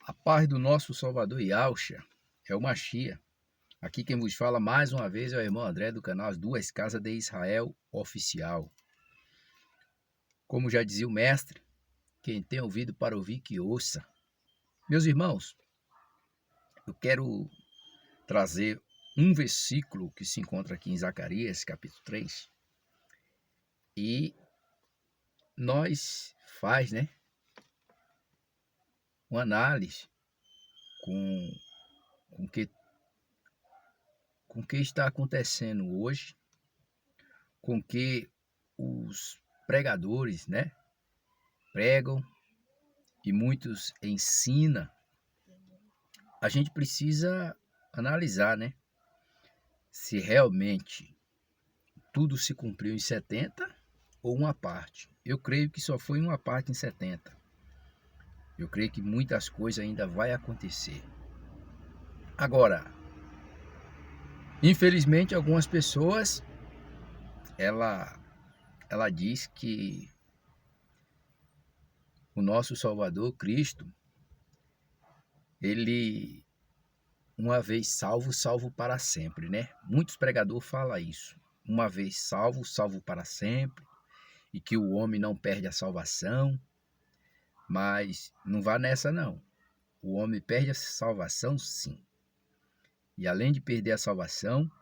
A paz do nosso Salvador Yahushua é o Machia. Aqui quem vos fala mais uma vez é o irmão André do canal As Duas Casas de Israel Oficial. Como já dizia o mestre, quem tem ouvido para ouvir que ouça. Meus irmãos, eu quero trazer um versículo que se encontra aqui em Zacarias, capítulo 3. E nós faz, uma análise com o que está acontecendo hoje, com que os pregadores, pregam e muitos ensinam. A gente precisa analisar, se realmente tudo se cumpriu em 70 ou uma parte. Eu creio que só foi uma parte em 70. Eu creio que muitas coisas ainda vai acontecer. Agora, infelizmente, algumas pessoas, ela diz que o nosso Salvador, Cristo, ele, uma vez salvo, salvo para sempre, Muitos pregadores falam isso. Uma vez salvo, salvo para sempre. E que o homem não perde a salvação. Mas não vá nessa, não. O homem perde a salvação, sim. E além de perder a salvação,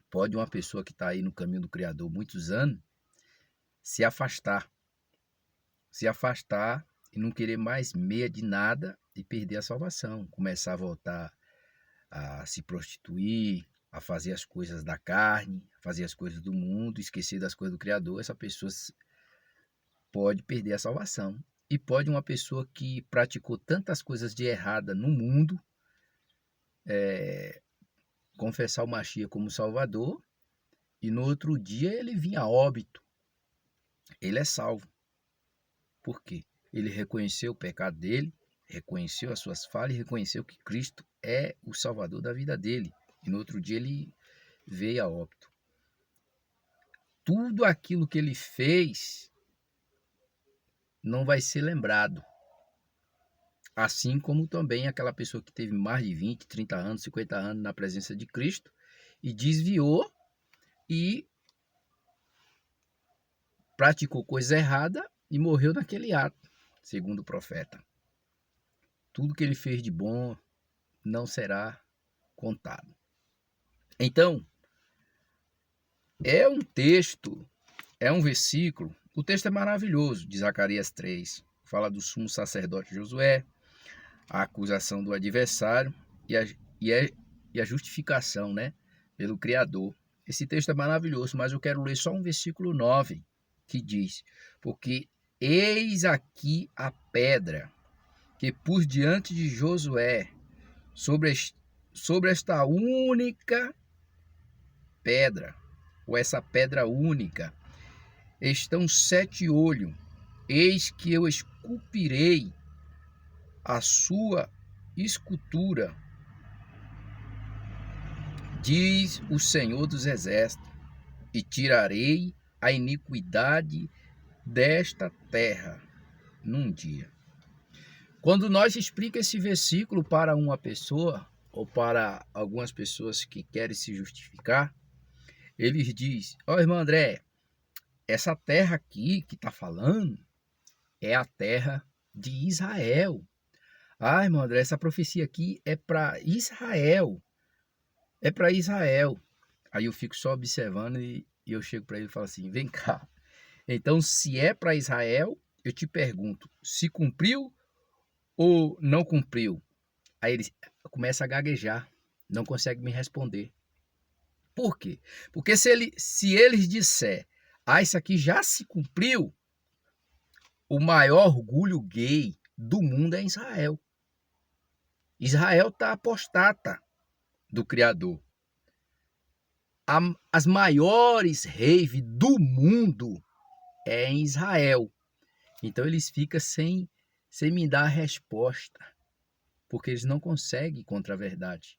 pode uma pessoa que está aí no caminho do Criador muitos anos se afastar e não querer mais meia de nada e perder a salvação. Começar a voltar a se prostituir, a fazer as coisas da carne, a fazer as coisas do mundo, esquecer das coisas do Criador. Essa pessoa pode perder a salvação. E pode uma pessoa que praticou tantas coisas de errada no mundo confessar o Machia como Salvador e no outro dia ele vinha a óbito. Ele é salvo. Por quê? Ele reconheceu o pecado dele, reconheceu as suas falhas e reconheceu que Cristo é o Salvador da vida dele. E no outro dia ele veio a óbito. Tudo aquilo que ele fez não vai ser lembrado. Assim como também aquela pessoa que teve mais de 20, 30 anos, 50 anos na presença de Cristo e desviou e praticou coisa errada e morreu naquele ato, segundo o profeta. Tudo que ele fez de bom não será contado. Então, é um texto, é um versículo, o texto é maravilhoso, de Zacarias 3, fala do sumo sacerdote Josué, a acusação do adversário e a justificação, pelo Criador. Esse texto é maravilhoso, mas eu quero ler só um versículo 9, que diz: porque eis aqui a pedra que pus diante de Josué, sobre esta única pedra, ou essa pedra única, estão 7 olhos, eis que eu esculpirei a sua escultura, diz o Senhor dos Exércitos, e tirarei a iniquidade desta terra num dia. Quando nós explicamos esse versículo para uma pessoa, ou para algumas pessoas que querem se justificar, eles dizem: irmão André, essa terra aqui que está falando é a terra de Israel. Irmão André, essa profecia aqui é para Israel. É para Israel. Aí eu fico só observando e eu chego para ele e falo assim: vem cá. Então, se é para Israel, eu te pergunto, se cumpriu ou não cumpriu? Aí ele começa a gaguejar, não consegue me responder. Por quê? Porque se eles disser, isso aqui já se cumpriu, o maior orgulho gay do mundo é Israel. Israel está apostata do Criador. As maiores raves do mundo é em Israel. Então eles ficam sem me dar a resposta, porque eles não conseguem contra a verdade.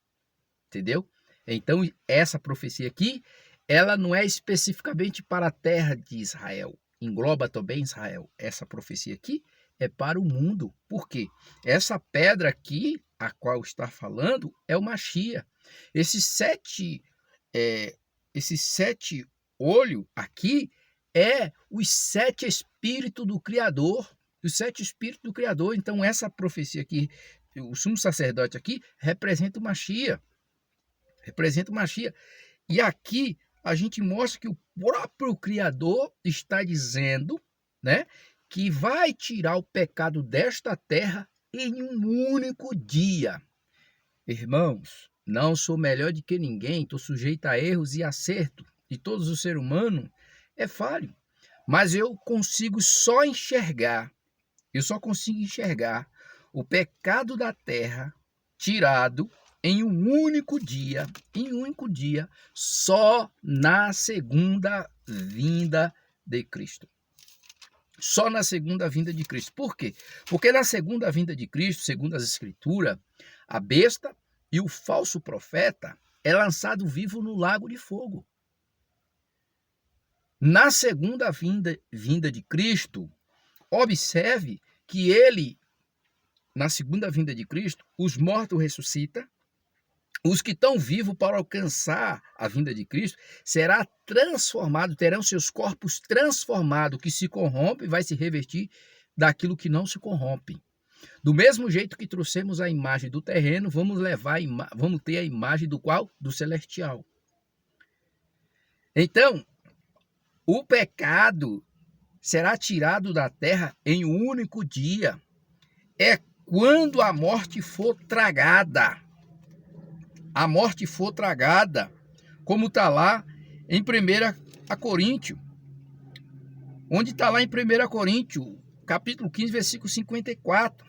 Entendeu? Então essa profecia aqui, ela não é especificamente para a terra de Israel. Engloba também Israel. Essa profecia aqui é para o mundo. Por quê? Essa pedra aqui, a qual está falando, é o Machia. Esses sete olhos aqui é os 7 espíritos do Criador. Os 7 espíritos do Criador. Então, essa profecia aqui, o sumo sacerdote aqui, representa o Machia. Representa o Machia. E aqui a gente mostra que o próprio Criador está dizendo, né, que vai tirar o pecado desta terra em um único dia. Irmãos, não sou melhor do que ninguém, estou sujeito a erros e acertos. E todos os seres humanos é falho. Mas eu só consigo enxergar o pecado da terra tirado em um único dia, só na segunda vinda de Cristo. Só na segunda vinda de Cristo. Por quê? Porque na segunda vinda de Cristo, segundo as Escrituras, a besta e o falso profeta é lançado vivo no lago de fogo. Na segunda vinda de Cristo, observe que na segunda vinda de Cristo, os mortos ressuscitam, os que estão vivos para alcançar a vinda de Cristo será transformado, terão seus corpos transformados, que se corrompe, vai se revestir daquilo que não se corrompe. Do mesmo jeito que trouxemos a imagem do terreno, vamos ter a imagem do qual? Do celestial. Então, o pecado será tirado da terra em um único dia. É quando a morte for tragada. A morte for tragada, como está lá em 1 Coríntios. Onde está lá em 1 Coríntios, capítulo 15, versículo 54.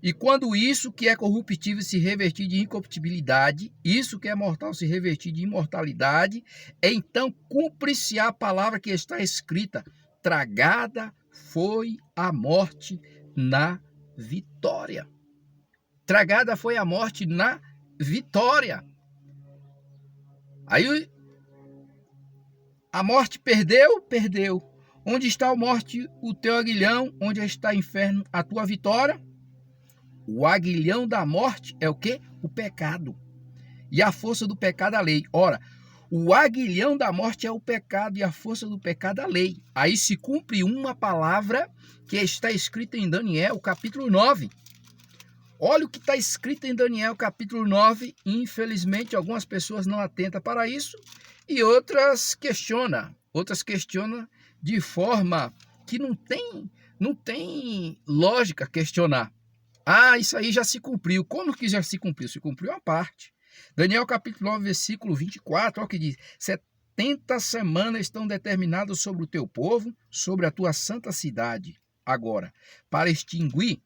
E quando isso que é corruptível se revestir de incorruptibilidade, isso que é mortal se revestir de imortalidade, então cumpre-se a palavra que está escrita: tragada foi a morte na vitória. Tragada foi a morte na vitória. Aí a morte perdeu. Onde está a morte, o teu aguilhão? Onde está o inferno, a tua vitória? O aguilhão da morte é o quê? O pecado. E a força do pecado, a lei. Ora, o aguilhão da morte é o pecado e a força do pecado, a lei. Aí se cumpre uma palavra que está escrita em Daniel, capítulo 9. Olha o que está escrito em Daniel, capítulo 9. Infelizmente, algumas pessoas não atentam para isso e outras questionam. Outras questionam de forma que não tem lógica questionar. Ah, isso aí já se cumpriu. Como que já se cumpriu? Se cumpriu uma parte. Daniel capítulo 9, versículo 24, olha o que diz: 70 semanas estão determinadas sobre o teu povo, sobre a tua santa cidade. Agora, para extinguir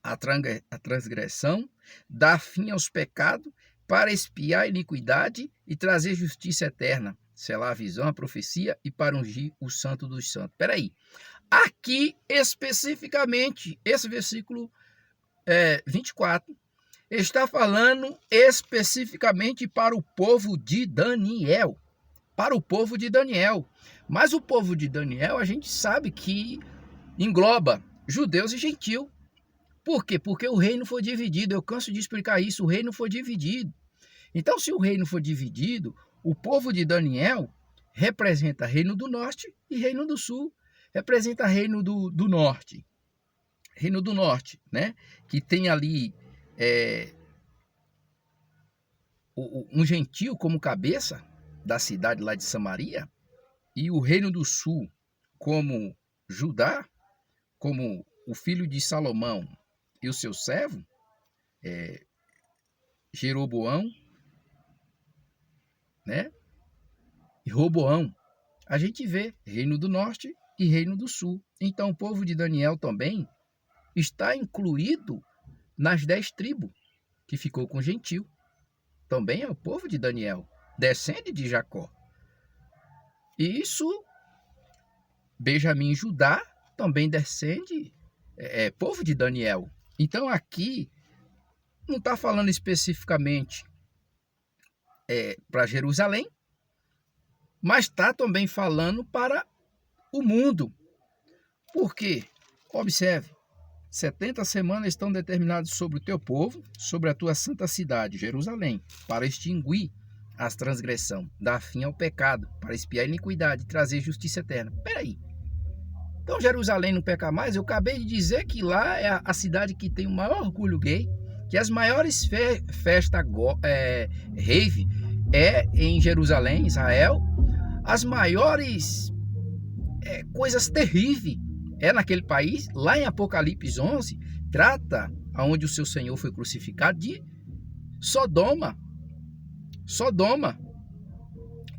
a transgressão, dar fim aos pecados, para expiar a iniquidade e trazer justiça eterna, selar a visão, a profecia e para ungir o santo dos santos. Espera aí. Aqui, especificamente, esse versículo 24, está falando especificamente para o povo de Daniel. Para o povo de Daniel. Mas o povo de Daniel, a gente sabe que engloba judeus e gentios. Por quê? Porque o reino foi dividido. Eu canso de explicar isso. O reino foi dividido. Então, se o reino for dividido, o povo de Daniel representa reino do norte e reino do sul. Representa reino do norte. Reino do norte, né? Que tem ali um gentio como cabeça da cidade lá de Samaria, e o reino do sul como Judá, como o filho de Salomão e o seu servo, Jeroboão, né? E Roboão. A gente vê reino do norte e reino do sul. Então o povo de Daniel também está incluído nas 10 tribos que ficou com gentio. Também é o povo de Daniel, descende de Jacó. E isso, Benjamim e Judá também descende, povo de Daniel. Então aqui não está falando especificamente para Jerusalém, mas está também falando para o mundo. Por quê? Observe, 70 semanas estão determinadas sobre o teu povo, sobre a tua santa cidade, Jerusalém, para extinguir as transgressões, dar fim ao pecado, para expiar a iniquidade e trazer justiça eterna. Peraí. Então Jerusalém não peca mais? Eu acabei de dizer que lá é a cidade que tem o maior orgulho gay, que as maiores festas rave é em Jerusalém, Israel. As maiores coisas terríveis é naquele país. Lá em Apocalipse 11, trata aonde o seu Senhor foi crucificado de Sodoma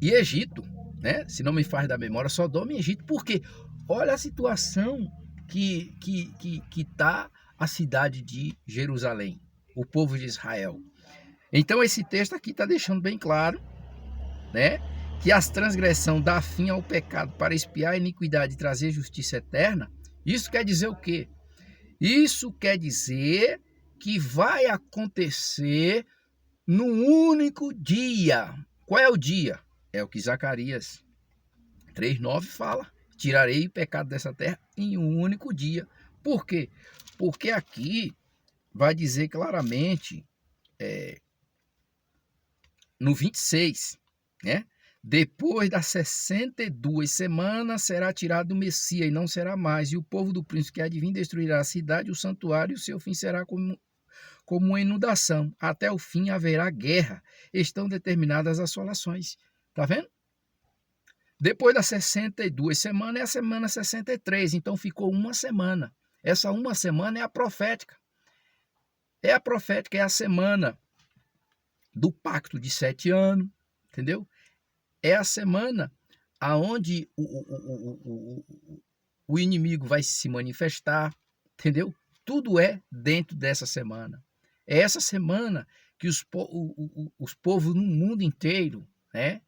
e Egito, né? Se não me faz da memória, Sodoma e Egito. Por quê? Olha a situação que está a cidade de Jerusalém, o povo de Israel. Então esse texto aqui está deixando bem claro, né, que as transgressões dá fim ao pecado para expiar a iniquidade e trazer justiça eterna. Isso quer dizer o quê? Isso quer dizer que vai acontecer num único dia. Qual é o dia? É o que Zacarias 3:9 fala. Tirarei o pecado dessa terra em um único dia. Por quê? Porque aqui vai dizer claramente, no 26, né? Depois das 62 semanas será tirado o Messias e não será mais. E o povo do príncipe que há de vir destruirá a cidade, o santuário, e o seu fim será como uma inundação. Até o fim haverá guerra. Estão determinadas as assolações. Tá vendo? Depois das 62 semanas é a semana 63, então ficou uma semana. Essa uma semana é a profética. É a profética, é a semana do pacto de 7 anos, entendeu? É a semana aonde o inimigo vai se manifestar, entendeu? Tudo é dentro dessa semana. É essa semana que os povos no mundo inteiro, né?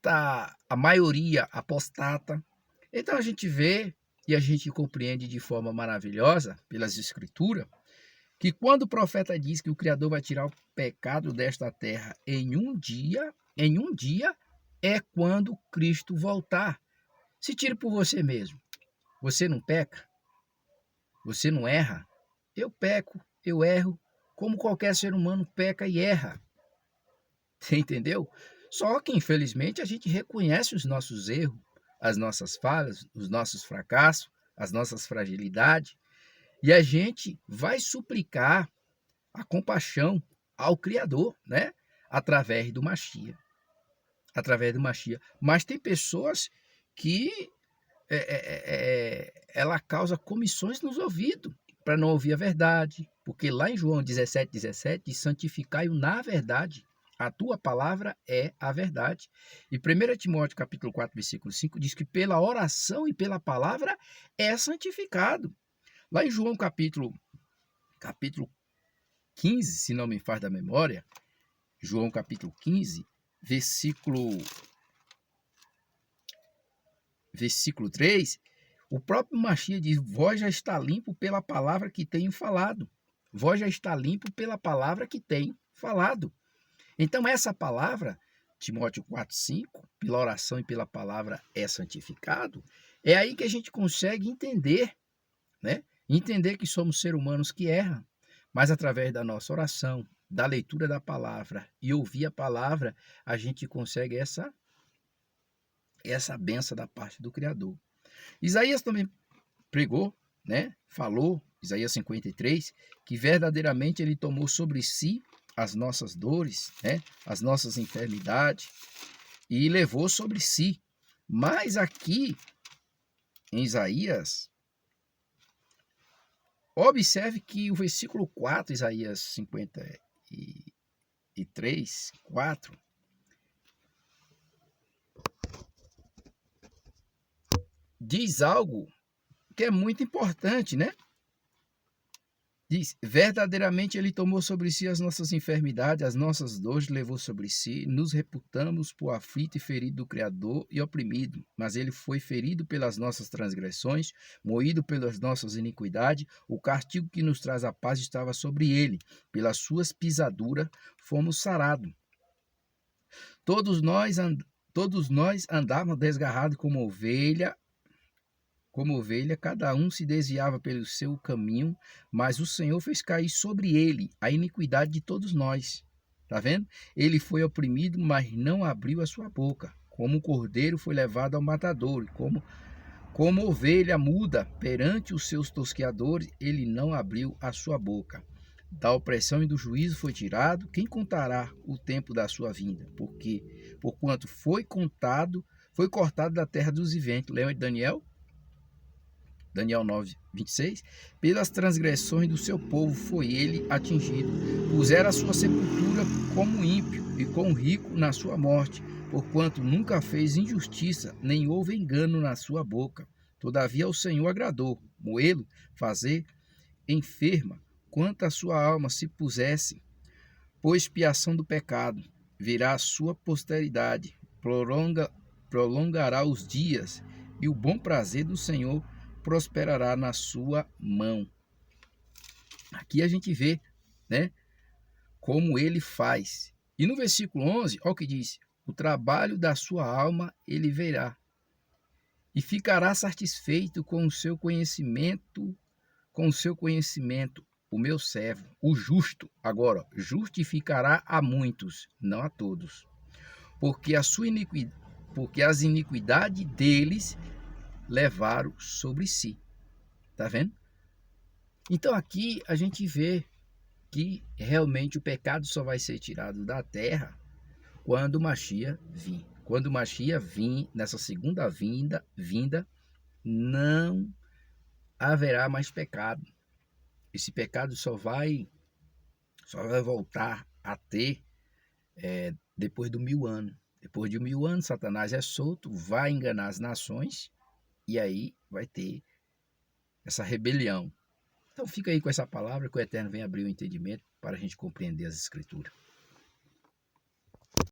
Tá a maioria apostata. Então a gente vê e a gente compreende de forma maravilhosa pelas escrituras que quando o profeta diz que o Criador vai tirar o pecado desta terra em um dia é quando Cristo voltar. Se tire por você mesmo. Você não peca? Você não erra? Eu peco, eu erro, como qualquer ser humano peca e erra. Você entendeu? Só que, infelizmente, a gente reconhece os nossos erros, as nossas falhas, os nossos fracassos, as nossas fragilidades, e a gente vai suplicar a compaixão ao Criador, né? Através do Mashiach. Através do Mashiach. Mas tem pessoas que ela causa comissões nos ouvidos para não ouvir a verdade, porque lá em João 17:17 diz: santificai-o na verdade. A tua palavra é a verdade. E 1 Timóteo capítulo 4, versículo 5 diz que pela oração e pela palavra é santificado. Lá em João capítulo 15, se não me falha da memória, João capítulo 15, versículo 3, o próprio Mashiach diz: vós já está limpo pela palavra que tenho falado. Vós já está limpo pela palavra que tenho falado. Então, essa palavra, Timóteo 4:5, pela oração e pela palavra é santificado, é aí que a gente consegue entender, né? Entender que somos seres humanos que erram, mas através da nossa oração, da leitura da palavra e ouvir a palavra, a gente consegue essa bênção da parte do Criador. Isaías também pregou, né? Falou, Isaías 53, que verdadeiramente ele tomou sobre si as nossas dores, né? As nossas enfermidades, e levou sobre si. Mas aqui, em Isaías, observe que o versículo 4, Isaías 53, 4, diz algo que é muito importante, né? Diz: verdadeiramente ele tomou sobre si as nossas enfermidades, as nossas dores levou sobre si, nos reputamos por aflito e ferido do Criador e oprimido, mas ele foi ferido pelas nossas transgressões, moído pelas nossas iniquidades, o castigo que nos traz a paz estava sobre ele, pelas suas pisaduras fomos sarados. Todos nós andávamos desgarrados como ovelha, como ovelha, cada um se desviava pelo seu caminho, mas o Senhor fez cair sobre ele a iniquidade de todos nós. Está vendo? Ele foi oprimido, mas não abriu a sua boca. Como o cordeiro foi levado ao matadouro, como ovelha muda perante os seus tosqueadores, ele não abriu a sua boca. Da opressão e do juízo foi tirado. Quem contará o tempo da sua vinda? Porquanto foi cortado da terra dos viventes. Lembra de Daniel? Daniel 9, 26. Pelas transgressões do seu povo foi ele atingido. Puseram a sua sepultura como ímpio e com rico na sua morte, porquanto nunca fez injustiça, nem houve engano na sua boca. Todavia o Senhor agradou moê-lo, fazer enferma, quanto a sua alma se pusesse, por expiação do pecado, virá a sua posteridade, prolongará os dias, e o bom prazer do Senhor prosperará na sua mão. Aqui a gente vê, né, como ele faz. E no versículo 11, olha o que diz: o trabalho da sua alma ele verá, e ficará satisfeito com o seu conhecimento, o meu servo, o justo. Agora, justificará a muitos, não a todos, porque as iniquidades deles levaram sobre si. Tá vendo? Então aqui a gente vê que realmente o pecado só vai ser tirado da terra quando o Mashiach vir. Quando o Mashiach vir, nessa segunda vinda, não haverá mais pecado. Esse pecado só vai voltar a ter depois do 1000 anos. Depois de 1000 anos, Satanás é solto, vai enganar as nações, e aí vai ter essa rebelião. Então fica aí com essa palavra, que o Eterno vem abrir o entendimento para a gente compreender as Escrituras.